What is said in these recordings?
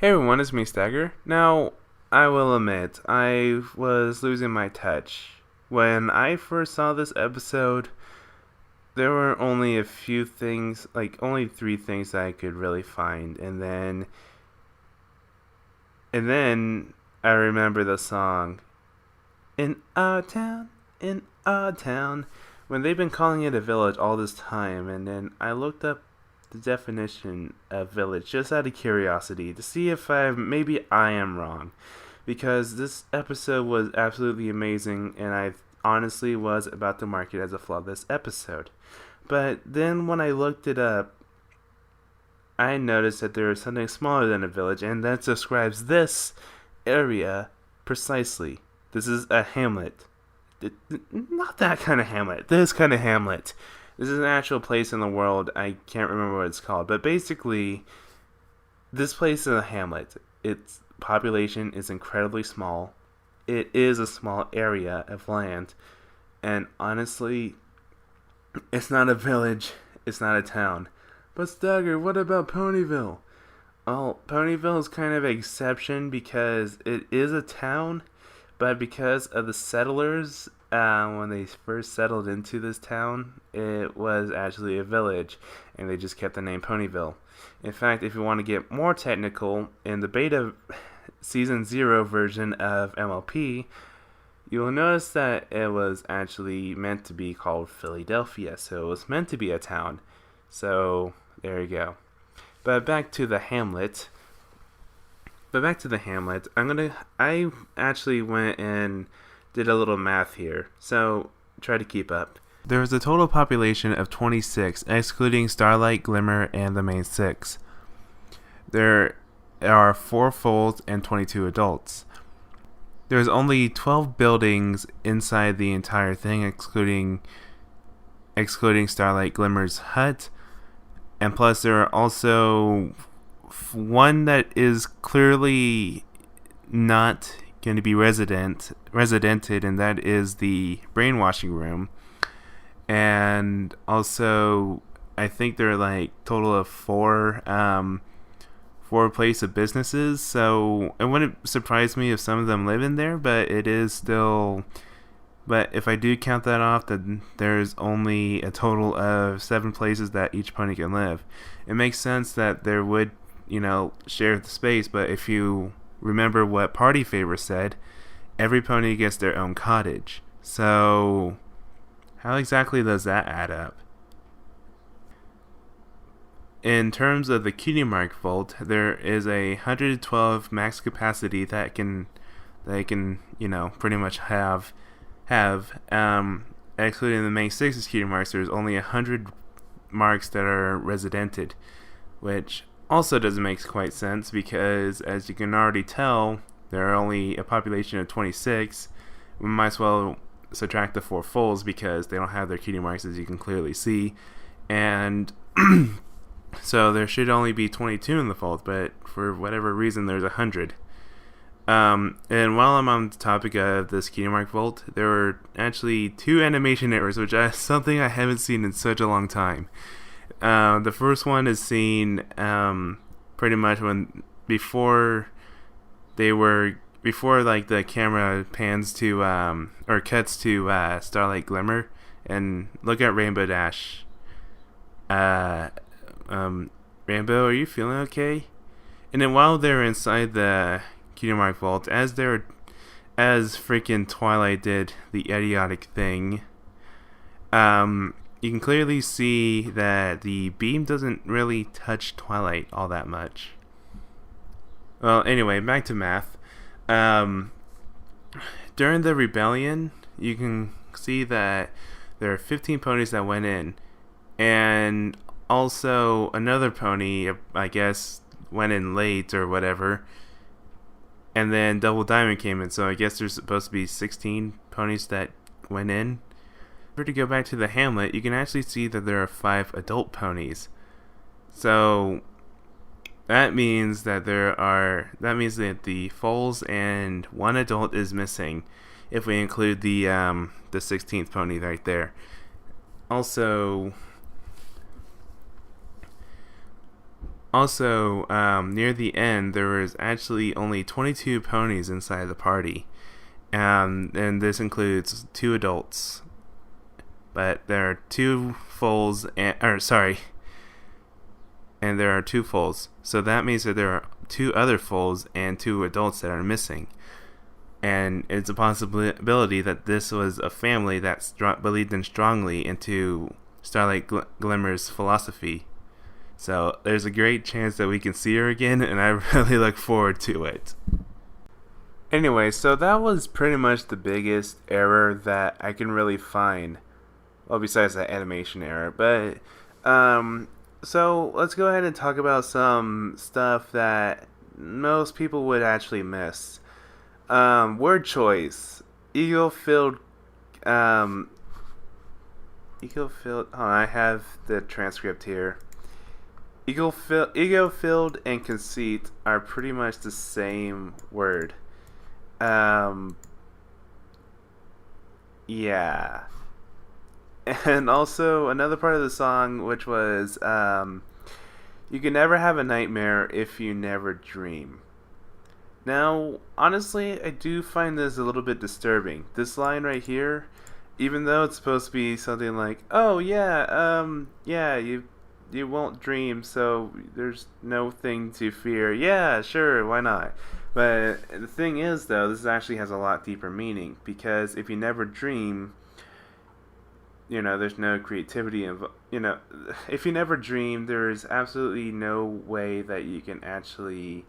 Hey everyone, it's me, Stagger. Now, I will admit, I was losing my touch. When I first saw this episode, there were only a few things, like only three things that I could really find, and then I remember the song "In Our Town, in Our Town," when they've been calling it a village all this time, and then I looked up the definition of village just out of curiosity to see if maybe I am wrong, because this episode was absolutely amazing and I honestly was about to mark it as a flawless episode. But then when I looked it up, I noticed that there is something smaller than a village, and that describes this area precisely. This is a hamlet. Not that kind of hamlet. This kind of hamlet. This is an actual place in the world. I can't remember what it's called, but basically, this place is a hamlet. Its population is incredibly small. It is a small area of land, and honestly, it's not a village. It's not a town. But Stagger, what about Ponyville? Well, Ponyville is kind of an exception because it is a town, but because of the settlers, when they first settled into this town, it was actually a village, and they just kept the name Ponyville. In fact, if you want to get more technical, in the beta Season 0 version of MLP, you will notice that it was actually meant to be called Philadelphia, so it was meant to be a town. So, there you go. But back to the Hamlet. I actually went and did a little math here, so try to keep up. There is a total population of 26, excluding Starlight Glimmer and the main 6. There are 4 foals and 22 adults. There's only 12 buildings inside the entire thing, excluding Starlight Glimmer's hut, and plus there are also one that is clearly not going to be residented, and that is the brainwashing room. And also, I think there are like total of four place of businesses. So it wouldn't surprise me if some of them live in there, but it is still. But if I do count that off, then there's only a total of 7 places that each pony can live. It makes sense that there would, share the space, but if you remember what Party Favor said, every pony gets their own cottage. So, how exactly does that add up? In terms of the Cutie Map vault, there is a 112 max capacity that can pretty much have. Excluding the main 6's Cutie marks, there's only 100 marks that are residented, which also doesn't make quite sense because, as you can already tell, there are only a population of 26. We might as well subtract the 4 foals because they don't have their cutie marks, as you can clearly see, and so there should only be 22 in the fold, but for whatever reason there's 100. And while I'm on the topic of this Cutie Map vault, there were actually 2 animation errors, which is something I haven't seen in such a long time. The first one is seen pretty much before like the camera pans to or cuts to Starlight Glimmer, and look at Rainbow Dash. Rainbow, are you feeling okay? And then while they're inside the Cutie Map vault, as freaking Twilight did the idiotic thing, you can clearly see that the beam doesn't really touch Twilight all that much. Well, anyway, back to math. During the rebellion, you can see that there are 15 ponies that went in, and also another pony, I guess, went in late or whatever, and then Double Diamond came in, so I guess there's supposed to be 16 ponies that went in. To go back to the hamlet, you can actually see that there are 5 adult ponies. So that means that the foals and 1 adult is missing, if we include the 16th pony right there. Also, Also, near the end, there was actually only 22 ponies inside the party. And this includes 2 adults. But there are 2 foals, and there are 2 foals. So that means that there are 2 other foals and 2 adults that are missing. And it's a possibility that this was a family that believed in strongly into Starlight Glimmer's philosophy. So there's a great chance that we can see her again, and I really look forward to it. Anyway, so that was pretty much the biggest error that I can really find. Well, besides that animation error. But, so let's go ahead and talk about some stuff that most people would actually miss. Word choice. Ego-filled, ego-filled, I have the transcript here. Ego-filled and conceit are pretty much the same word. Yeah. And also another part of the song, which was, you can never have a nightmare if you never dream. Now, honestly, I do find this a little bit disturbing. This line right here, even though it's supposed to be something like, oh yeah, you won't dream, so there's no thing to fear. Yeah, sure, why not? But the thing is, though, this actually has a lot deeper meaning, because if you never dream, there's no creativity if you never dream, there's absolutely no way that you can actually,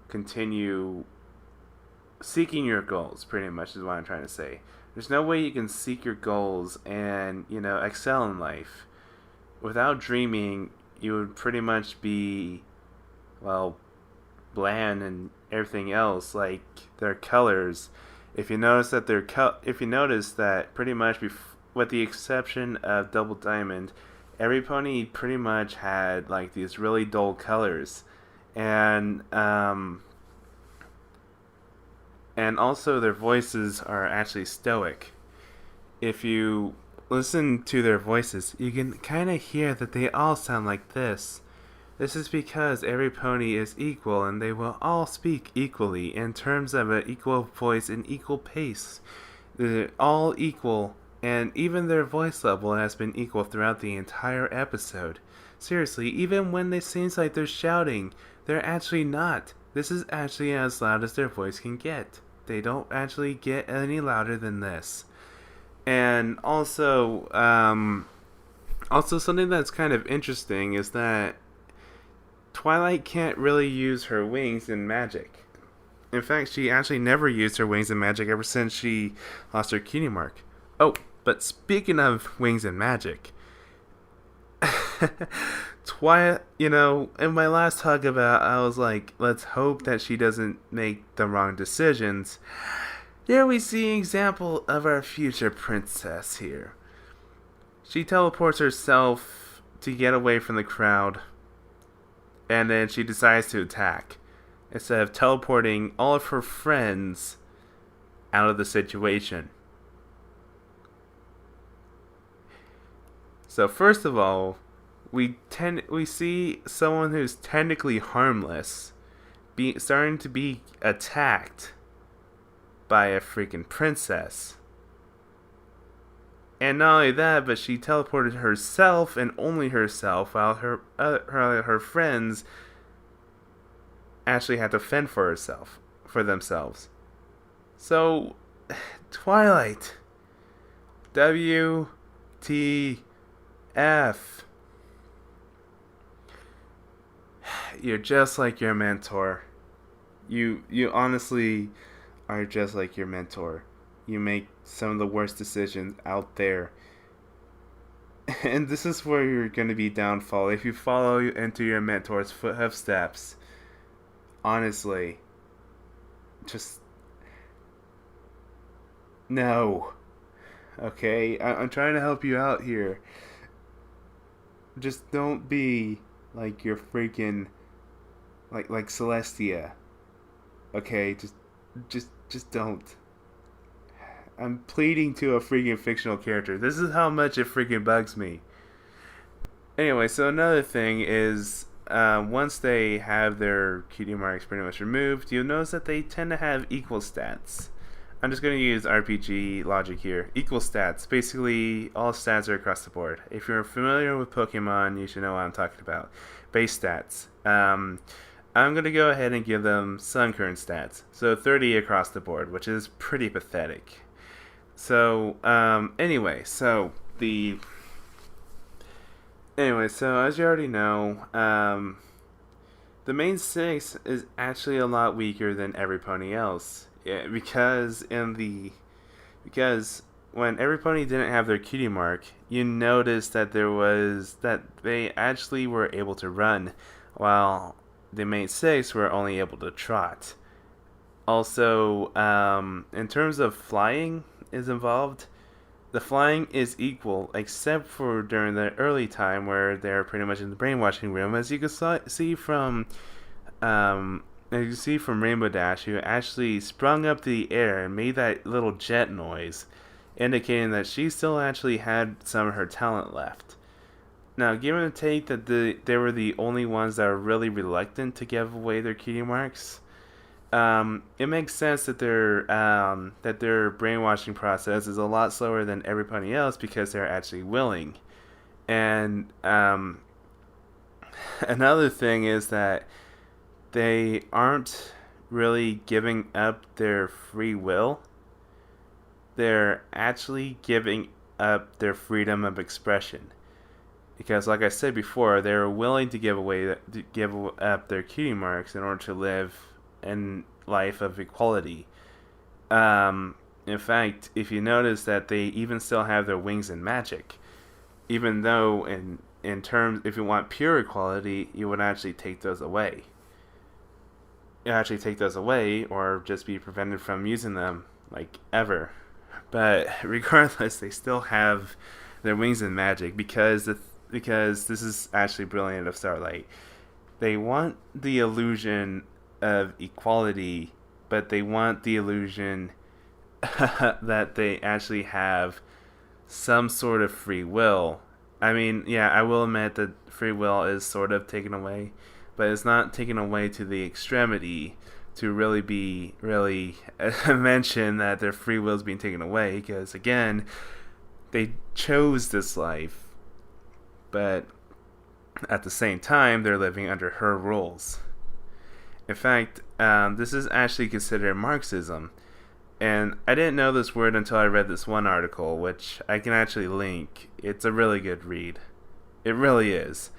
continue seeking your goals, pretty much is what I'm trying to say. There's no way you can seek your goals and, excel in life. Without dreaming, you would pretty much be, well, bland and everything else, like their colors. If you notice that pretty much with the exception of Double Diamond, every pony pretty much had like these really dull colors. And also their voices are actually stoic. If you listen to their voices, you can kind of hear that they all sound like this. This is because every pony is equal and they will all speak equally in terms of an equal voice and equal pace. They're all equal, and even their voice level has been equal throughout the entire episode. Seriously, even when it seems like they're shouting, they're actually not. This is actually as loud as their voice can get. They don't actually get any louder than this. And also something that's kind of interesting is that Twilight can't really use her wings in magic. In fact, she actually never used her wings in magic ever since she lost her cutie mark. Oh, but speaking of wings and magic, Twilight, in my last talk I was like, let's hope that she doesn't make the wrong decisions. There we see an example of our future princess here. She teleports herself to get away from the crowd, and then she decides to attack, instead of teleporting all of her friends out of the situation. So first of all, we see someone who's technically harmless starting to be attacked by a freaking princess. And not only that, but she teleported herself and only herself, while her friends actually had to fend for themselves. So, Twilight, WTF? You're just like your mentor. You honestly are just like your mentor. You make some of the worst decisions out there. And this is where you're going to be downfall if you follow into your mentor's footsteps. Honestly. Just... no. Okay? I'm trying to help you out here. Just don't be like your freaking... like Celestia. Okay? Just don't. I'm pleading to a freaking fictional character. This is how much it freaking bugs me. Anyway, so another thing is once they have their cutie marks pretty much removed, you'll notice that they tend to have equal stats. I'm just going to use RPG logic here. Equal stats. Basically, all stats are across the board. If you're familiar with Pokemon, you should know what I'm talking about. Base stats. I'm going to go ahead and give them Sun Current stats. So 30 across the board, which is pretty pathetic. So, the so as you already know, the main six is actually a lot weaker than every pony else. Yeah, because when every pony didn't have their cutie mark, you noticed that they actually were able to run, while the main six were only able to trot. Also, in terms of flying is involved, the flying is equal, except for during the early time where they're pretty much in the brainwashing room, as you can see from Rainbow Dash, who actually sprung up the air and made that little jet noise, indicating that she still actually had some of her talent left. Now, given the take that they were the only ones that were really reluctant to give away their cutie marks, it makes sense that their brainwashing process is a lot slower than everybody else because they're actually willing. And another thing is that they aren't really giving up their free will. They're actually giving up their freedom of expression. Because, like I said before, they're willing to give up their cutie marks in order to live in life of equality. In fact, if you notice that they even still have their wings and magic, even though in terms, if you want pure equality, you would actually take those away. You actually take those away, or just be prevented from using them like ever. But regardless, they still have their wings and magic because this is actually brilliant of Starlight. They want the illusion of equality, but they want the illusion that they actually have some sort of free will. I mean, yeah, I will admit that free will is sort of taken away, but it's not taken away to the extremity to really mention that their free will is being taken away, because again, they chose this life, but at the same time, they're living under her rules. In fact, this is actually considered Marxism. And I didn't know this word until I read this one article, which I can actually link. It's a really good read. It really is.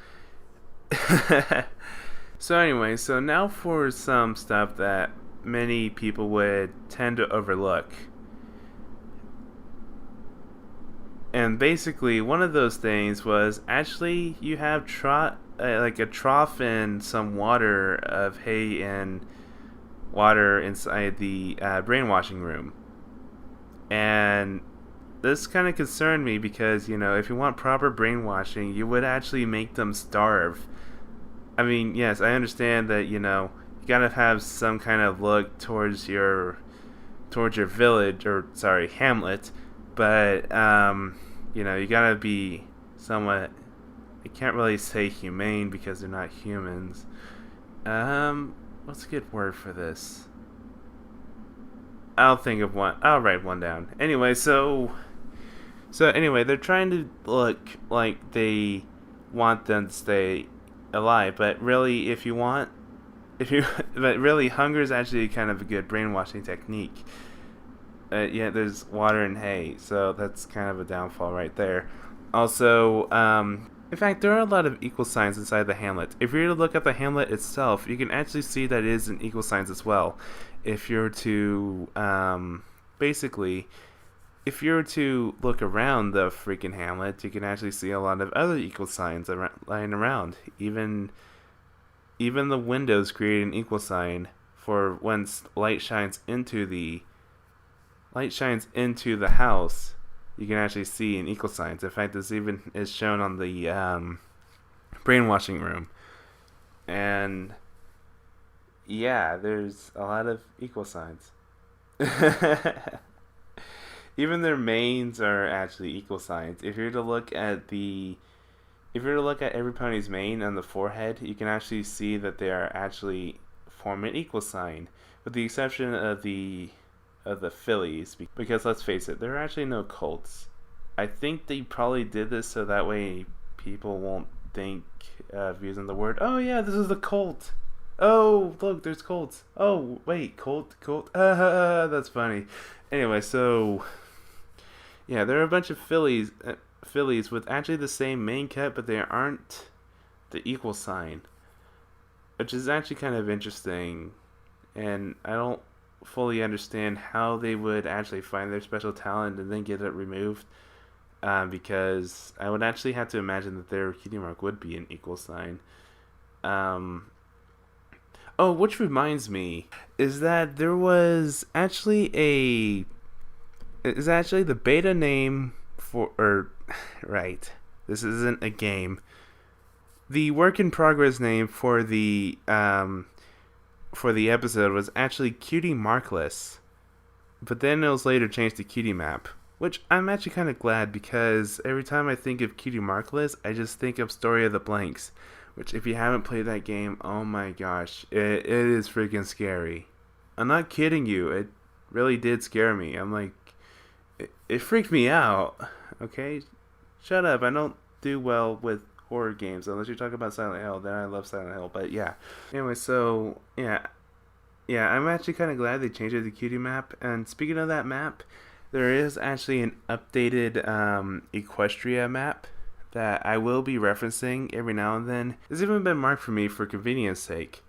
So now for some stuff that many people would tend to overlook. And basically, one of those things was actually you have like a trough and some water of hay and water inside the brainwashing room. And this kind of concerned me because, if you want proper brainwashing, you would actually make them starve. I mean, yes, I understand that, you gotta have some kind of look towards your village, or sorry, hamlet, but you gotta be somewhat. I can't really say humane because they're not humans. What's a good word for this? I'll think of one. I'll write one down. Anyway, anyway, they're trying to look like they want them to stay alive, but really, but really, hunger is actually kind of a good brainwashing technique. Yeah, there's water and hay, so that's kind of a downfall right there. Also, in fact, there are a lot of equal signs inside the hamlet. If you were to look at the hamlet itself, you can actually see that it is an equal signs as well. If you're to, basically, if you were to look around the freaking hamlet, you can actually see a lot of other equal signs lying around. Even the windows create an equal sign for when light shines into the house. You can actually see an equal signs. In fact, this even is shown on the brainwashing room. And yeah, there's a lot of equal signs. Even their mains are actually equal signs. If you're to look at the if you were to look at every pony's mane on the forehead, you can actually see that they are actually form an equal sign, with the exception of the fillies, because let's face it, there are actually no colts. I think they probably did this so that way people won't think of using the word, oh yeah, this is the colt. Oh, look, there's colts. Oh, wait, colt. That's funny. Anyway, so yeah, there are a bunch of fillies with actually the same mane cut, but they aren't the equal sign, which is actually kind of interesting. And I don't fully understand how they would actually find their special talent and then get it removed. Because I would actually have to imagine that their cutie mark would be an equal sign. Oh, which reminds me, is that there was actually is actually the beta name right, this isn't a game. The work in progress name for the episode was actually Cutie Markless, but then it was later changed to Cutie Map, which I'm actually kind of glad, because every time I think of Cutie Markless, I just think of Story of the Blanks, which if you haven't played that game, oh my gosh, it is freaking scary. I'm not kidding you, it really did scare me. I'm like, it freaked me out. Okay, shut up. I don't do well with horror games unless you're talking about Silent Hill. Then I love Silent Hill. But yeah. Anyway, so yeah, I'm actually kind of glad they changed it to Cutie Map. And speaking of that map, there is actually an updated Equestria map that I will be referencing every now and then. It's even been marked for me for convenience sake.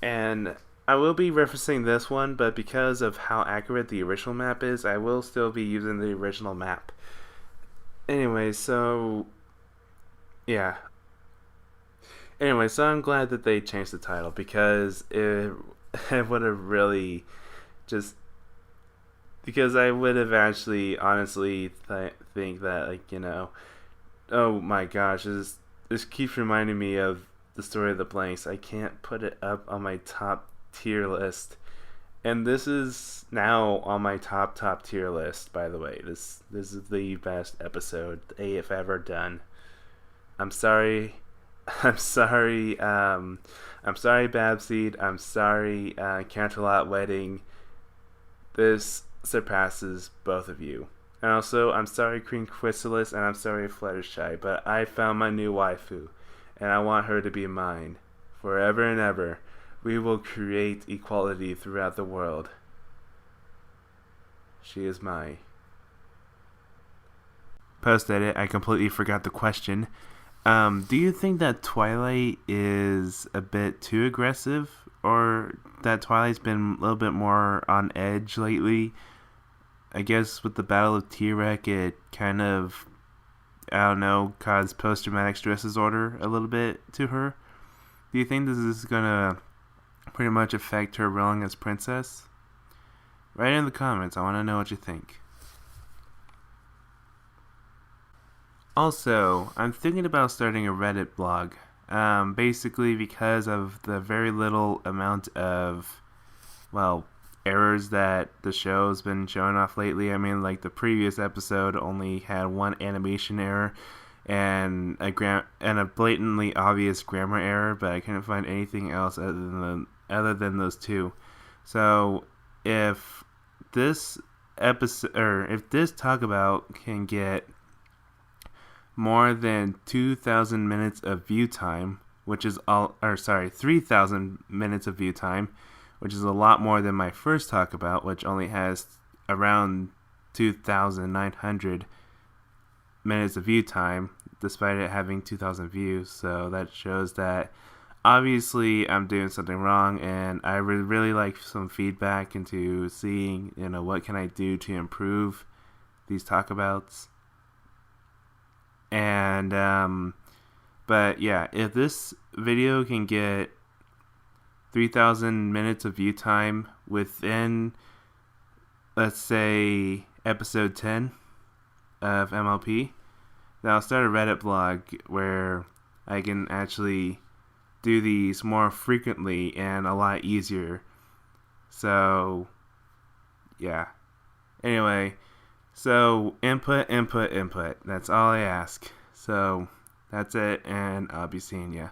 And I will be referencing this one, but because of how accurate the original map is, I will still be using the original map. Anyway, so yeah. Anyway, so I'm glad that they changed the title, because it would have really just, because I would have actually honestly think that, like, oh my gosh, this keeps reminding me of the Story of the Blanks. I can't put it up on my top tier list, and this is now on my top tier list, by the way. This is the best episode AF ever done. I'm sorry Babseed, I'm sorry Canterlot Wedding. This surpasses both of you. And also, I'm sorry Queen Chrysalis, and I'm sorry Fluttershy, but I found my new waifu, and I want her to be mine forever and ever. We will create equality throughout the world. She is mine. Post edit, I completely forgot the question. Do you think that Twilight is a bit too aggressive, or that Twilight's been a little bit more on edge lately? I guess with the Battle of Tirek, it kind of, I don't know, caused post-traumatic stress disorder a little bit to her. Do you think this is gonna pretty much affect her role as princess? Write in the comments. I want to know what you think. Also, I'm thinking about starting a Reddit blog. Basically because of the very little amount of, well, errors that the show's been showing off lately. I mean, like, the previous episode only had one animation error and a blatantly obvious grammar error, but I couldn't find anything else other than those two. So if this episode, or if this talk about can get more than 2,000 minutes of view time, which is 3,000 minutes of view time, which is a lot more than my first talk about, which only has around 2,900 minutes of view time, despite it having 2,000 views. So that shows that obviously I'm doing something wrong, and I would really like some feedback into seeing, what can I do to improve these talkabouts. And but yeah, if this video can get 3,000 minutes of view time within, let's say, episode 10 of MLP, then I'll start a Reddit blog where I can actually do these more frequently and a lot easier. So yeah, anyway, so input. That's all I ask. So that's it, and I'll be seeing ya.